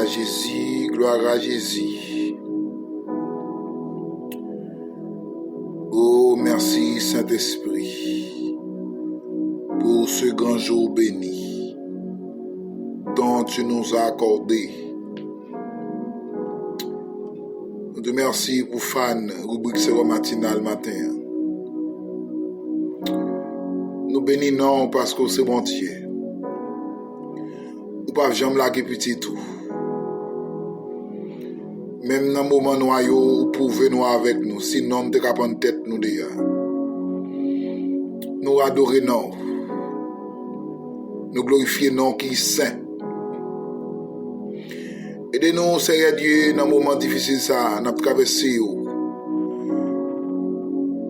Jésus, gloire à Jésus. Oh, merci Saint-Esprit pour ce grand jour béni dont tu nous as accordé. Nous te remercions pour fan rubrique Séro matinal matin. Nous bénissons parce que c'est bon Dieu. Ou pas jamais la petit tout. Même dans le moment noyau, vous pouvez nous avec nous, sinon nous devons prendre tête nous déjà. Nous adorons non. Nous glorifions non qui est saint. Aidez-nous, Seigneur Dieu, dans le moment difficile ça, nous avons traversé.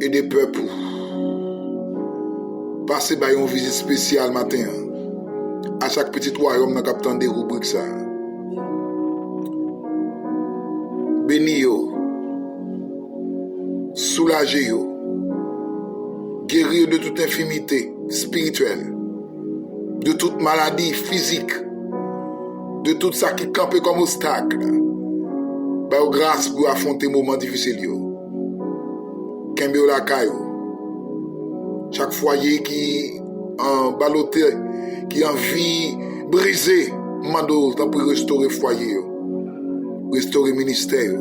Aidez le peuple. Passez par une visite spéciale matin. À chaque petit royaume, nous avons des rubriques ça. Béni yo, soulagez yo, guérir de toute infirmité spirituelle, de toute maladie physique, de tout ça qui campe comme obstacle. Bah, grâce pour affronter moments difficiles yo. Kembe la kayo. Chaque foyer qui en baloté, qui en vie brisée, mando pour restaurer foyer yo. Restaurer ministère.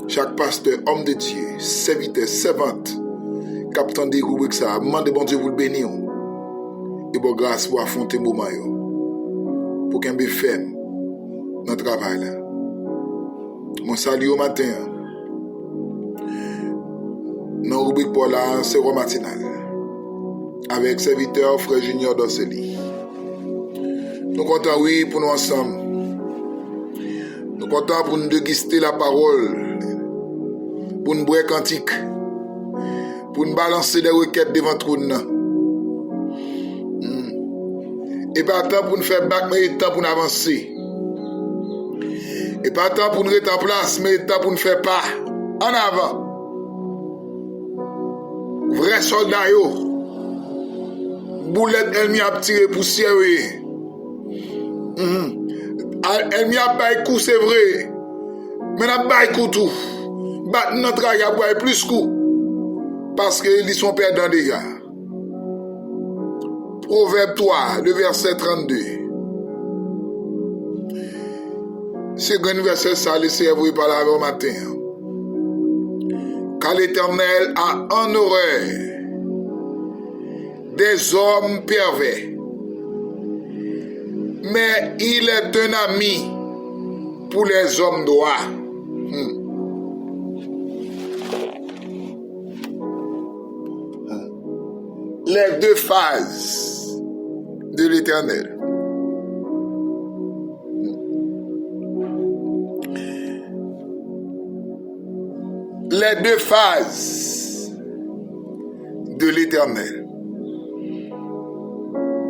Chaque pasteur, homme de Dieu, serviteur, servante, capitaine des rubriques ça, demande bon Dieu pour le bénir. Et bon grâce pour affronter le moment. Pour qu'il y ait ferme dans le travail. Mon salut au matin. Dans la rubrique pour la Séro matinal. Avec serviteur frère Junior Dosseli. Nous comptons oui pour nous ensemble. Nous sommes contents pour nous déguster la parole, pour nous boire cantique, pour nous balancer des requêtes devant trône. Et pas temps pour nous faire bac, mais temps pour nous avancer. Et pas temps pour nous être en place, mais temps pour nous faire pas. En avant. Vrai soldat yo. Boulette ennemi a tiré poussière. Elle n'y a pas de coup, c'est vrai. Mais n'a pas de coup tout. Bat notre gars a plus coup. Parce qu'ils sont perdants déjà. Proverbe 3, le verset 32. C'est un verset ça, laissez vous parler au matin. Car l'Éternel a en horreur des hommes pervers. Mais il est un ami pour les hommes droits. Les deux phases de l'Éternel. Les deux phases de l'Éternel.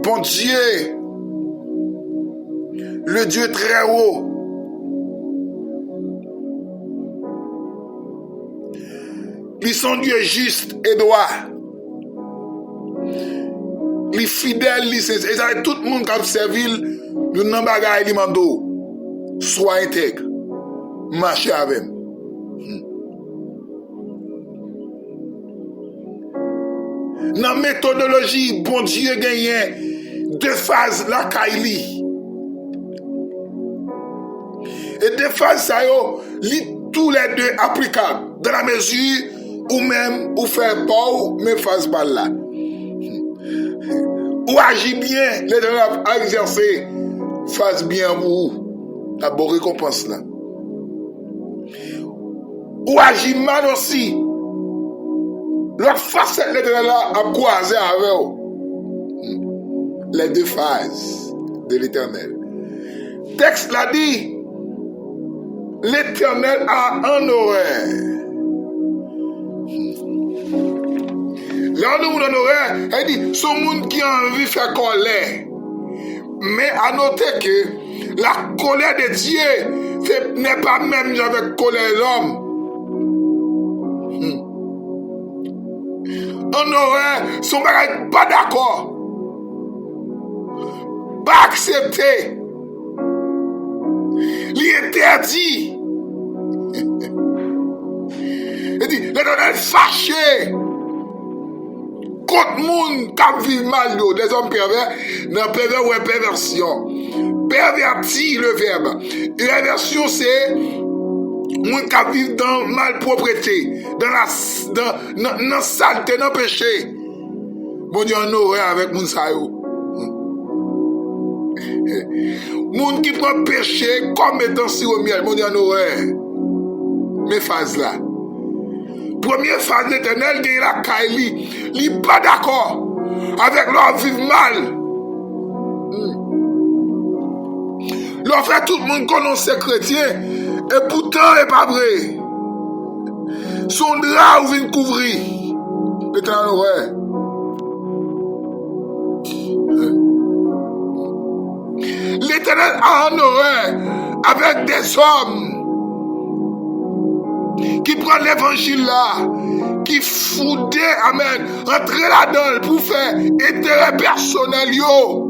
Bon Dieu, le Dieu très haut, ils sont Dieu juste et droit, les fidèles, les sincères, et tout le monde qui a servi, nous n'avons pas gagné mando, soit intègre, marchez avec. Dans la méthodologie, bon Dieu gagne deux phases la Kaili. Et des phases, ça tous les deux applicables. Dans la mesure où même, ou faire pas, mais phase pas là. Ou agit bien, les deux à exercer, phase bien vous. La bonne récompense là. Ou agit mal aussi. L'autre facette, les deux là, à croiser avec vous. Les deux phases de l'Éternel. Texte l'a dit. L'Éternel a un horreur. Là, nous avons un horreur. Elle dit, ce monde qui a envie de faire colère. Mais à noter que la colère de Dieu n'est pas même avec colère de l'homme. Un horreur, son bagage pas d'accord. Pas accepté. L'interdit. Il dit, l'Éternel fâché contre monde qui vit mal, des hommes pervers, dans pervers ou perversion. Perverti le verbe. Et la version c'est monde qui vit dans malpropreté, dans saleté, dans péché. Bon Dieu en horreur avec moun sa yo. Moun qui prend péché comme étant sirop miel, mon Dieu en horreur. Mes phases là. Première phase l'Éternel de la Kaili, il n'est pas d'accord avec leur vivre mal. Leur fait tout le monde connaît chrétien et pourtant il n'est pas vrai. Son drap ou vient couvrir. L'Éternel ouais. L'Éternel a en horreur avec des hommes qui prennent l'évangile là, qui foudent, amen, rentrer là-dedans pour faire intérêt personnel, yo.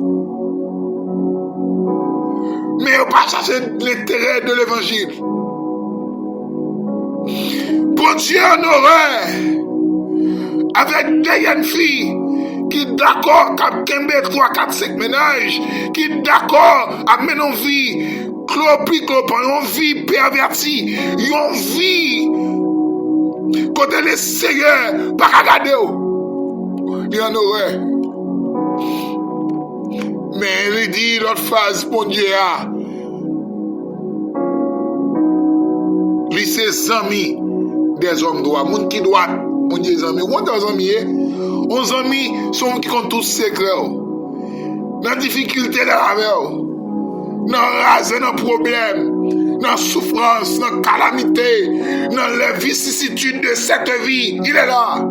Mais on pas chercher l'intérêt de l'évangile. Bon Dieu en horreur avec des jeunes filles qui d'accord à 3, 4, 5 ménages, qui d'accord à mener une vie clopin, une vie pervertie, une vie côté les seigneurs, pas qu'à garder. Il y en aurait. Mais il dit l'autre phase, bon Dieu, lui c'est amis des hommes droits, moun qui doit, mon Dieu, les amis, où des amis, les amis sont qui comptent tous secrets, dans la difficulté de la vie, dans la rase, dans le problème, dans la souffrance, dans la calamité, dans les vicissitudes de cette vie, il est là.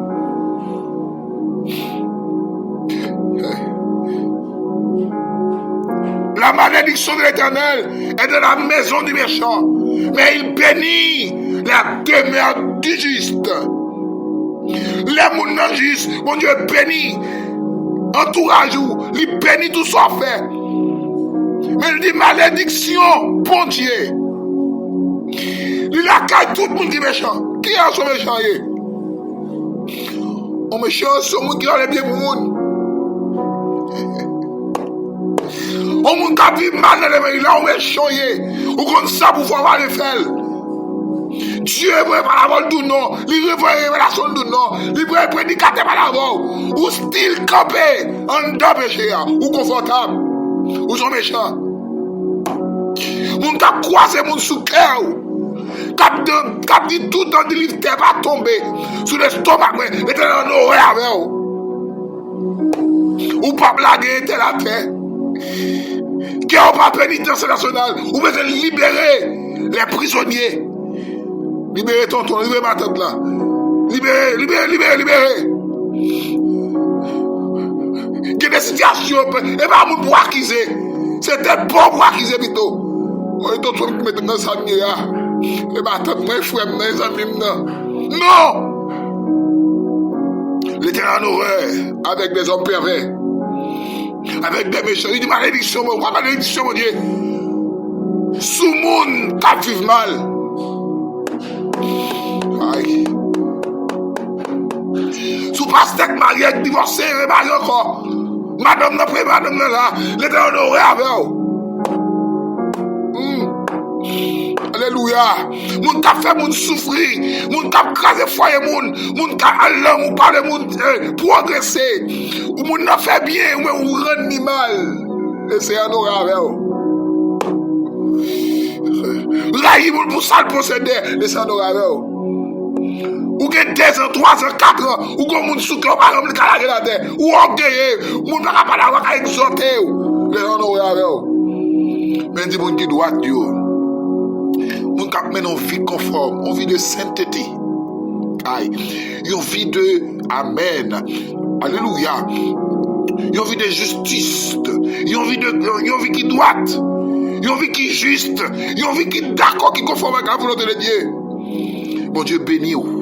La malédiction de l'Éternel est dans la maison du méchant, mais il bénit la demeure du juste. Les gens justes, mon Dieu bénit, entourage vous, il bénit tout ça fait. Mais il dit malédiction, bon Dieu. Il a caillé tout le monde qui est méchant. Qui est son méchant? On méchant, c'est le monde qui a les bien pour le monde. On monde qui vit mal dans les mains, là on méchant. Ou comme ça pour pouvoir les faire. Dieu est vrai par la voix du nom, il est vrai révélation du nom, il est vrai prédicateur par la voix, ou style campé, en deux péchés, ou confortable, ou sont méchants. Moun qui a croisé mon sous cœur, qui a dit tout dans le livre, t'es pas tombé sous l'estomac, mais t'es en horreur avec vous. Ou pas blaguer, t'es la paix. Qui a pas pénitence nationale, ou peut libérer les prisonniers. Libérez tonton, libérez ma tante là. Libérez. Il y a des situations, et pas mon pour acquiser. C'était bon pour acquiser plutôt. On est tous qui mettent dans sa mire. Et ma tante, moi, frère, mes amis, non. L'Éternel en horreur avec des hommes pervers. Avec des méchants. Il dit malédiction, mon Dieu. Sous le monde qui vit mal. Aïe. Sous pasteur marié, divorcé, marié encore. Madame n'a pas, madame n'a là. L'Éternel en horreur avec vous. Alléluia. Moun ka fait moun souffrir, moun ka crasé foyer moun ka aller ou parler moun progresser. Ou moun n'a fait bien ou rend ni mal. Et c'est un horreur avec vous. Là il moun pour ça le procéder, et c'est un horreur avec vous. Ou gen 2 ans, 3 ans, 4 ans, ou gen moun sou ke ou pa rempli kalage la terre, ou orgueilleux, moun pa ka la waka exhorter ou. Les gens horreur avec vous. Mais dit moun qui doit Dieu. Moun kap men en vie conforme, en vie de sainteté. Aïe. Une vie de Amen. Alléluia. Une vie de justice. Une vie qui droite. Une vie qui est juste. Une vie qui est d'accord, qui est conforme avec la volonté de Dieu. Bon Dieu bénit vous.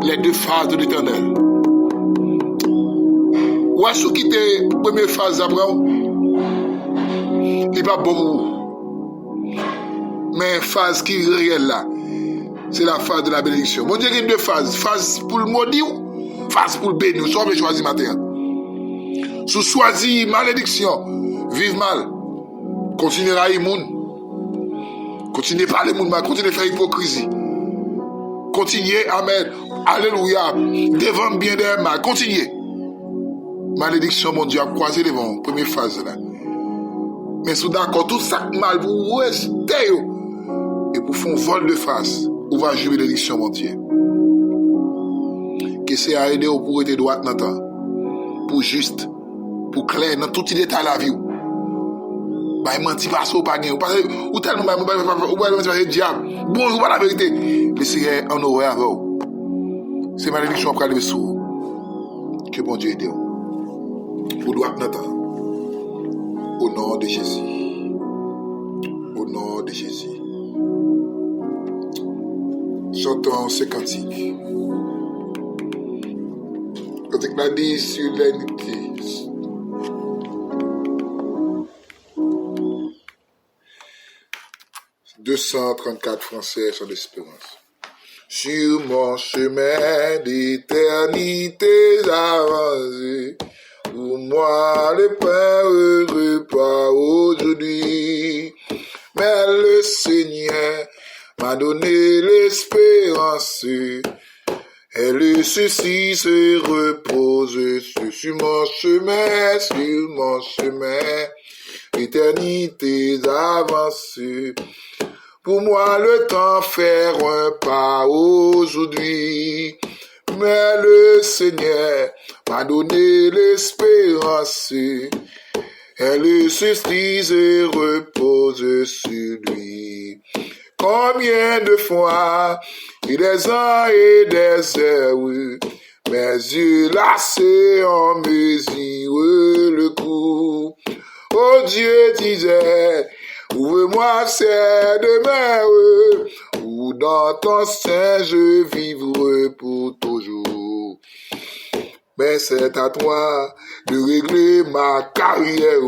Les 2 phases de l'Éternel. Où est-ce qui était la première phase après? il n'est pas bon. Mais phase qui est réelle là, c'est la phase de la bénédiction. Bon Dieu, il y a deux phases. Phase pour le maudit ou phase pour le béni. Soit vous choisissez matin. Si vous choisissez malédiction, vive mal. Continuez à y moun. Continuez à parler moun mal. Continuez à faire hypocrisie. Continuez, amen. Alléluia. Devant bien des mal. Continuez. Malédiction, mon Dieu, a croisé devant. Première phase là. Mais si vous d'accord, tout ça mal, vous restez. Et pour faire un vol de face, vous va jouer l'élection, mon Dieu. Que c'est à aider pour être droit dans le temps. Pour juste, pour clair, dans tout détail de la vie. Bah, il mentit pas, ou pas gagné. Ou tellement, ou pas le diable. Bon, ou pas la vérité. Le Seigneur en aurait avec vous. C'est malédiction après le sous. Que bon Dieu aide vous. Vous doit dans le temps. Au nom de Jésus. Au nom de Jésus. J'entends ce cantique. Cantique l'a dit sur l'unité. « 234 Français sans espérance. Sur mon chemin d'éternité avancée, pour moi le pain heureux pas aujourd'hui, mais le Seigneur m'a donné l'espérance, et le ceci se repose sur mon chemin, l'éternité avancée. Pour moi le temps faire un pas aujourd'hui, mais le Seigneur m'a donné l'espérance, et le ceci se repose sur lui. Combien de fois, et des ans et des heures, mes yeux lassés en mesurent le coup. Oh Dieu disait, ouvre-moi ces demeures, où dans ton sein je vivrai pour toujours. Mais c'est à toi de régler ma carrière.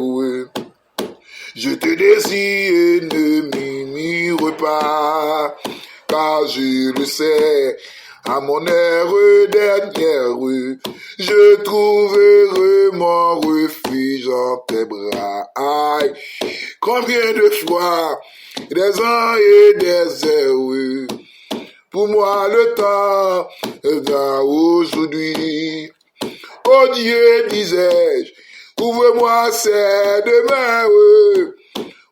Je te désire et ne murmure pas, car je le sais, à mon heure dernière, je trouverai mon refuge en tes bras. Aïe, combien de fois, des ans et des heures, pour moi le temps est aujourd'hui. Oh Dieu, disais-je, ouvre-moi ces demeures,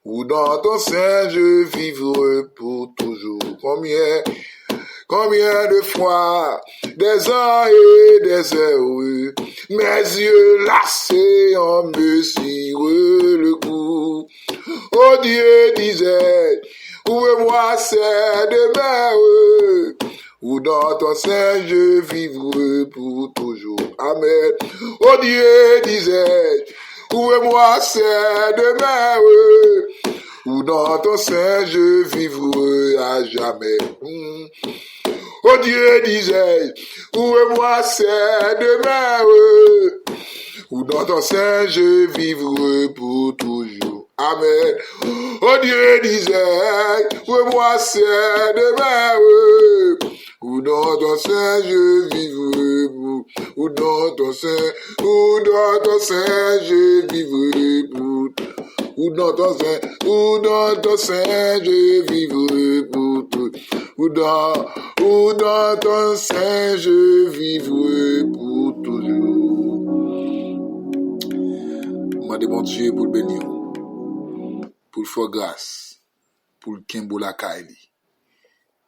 où dans ton sein je vivrai pour toujours. Combien de fois, des ans et des heures, mes yeux lassés en mesurent le coup. Oh Dieu, disais, ouvre-moi ces demeures, où dans ton sein je vivrai pour toujours. Amen. Oh Dieu, disais, ouvre-moi ces demeures, où dans ton sein je vivrai à jamais. Oh Dieu, disais, ouvre-moi ces demeures, où dans ton sein je vivrai pour toujours. Amen. Oh Dieu, disais, ouvre-moi ces demeures, où dans ton sein je vivrai pour, où dans ton sein je vivrai pour, où dans ton sein je vivrai pour tout, où dans ton sein je vivrai pour toujours. Demandez bon Dieu pour le bénir, pour le faire grâce, pour le kembo la kaili.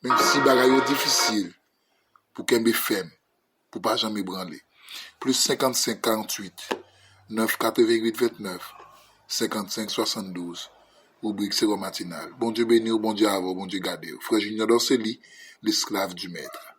Même si bagaille est difficile, pour kembe femme, pour pas jamais branler. Plus 55 48 9 88 29 55 72. Rubrique c'est matinale. Bon Dieu béni, bon Dieu avant, bon Dieu gardé. Frère Junior Dorseli, l'esclave du maître.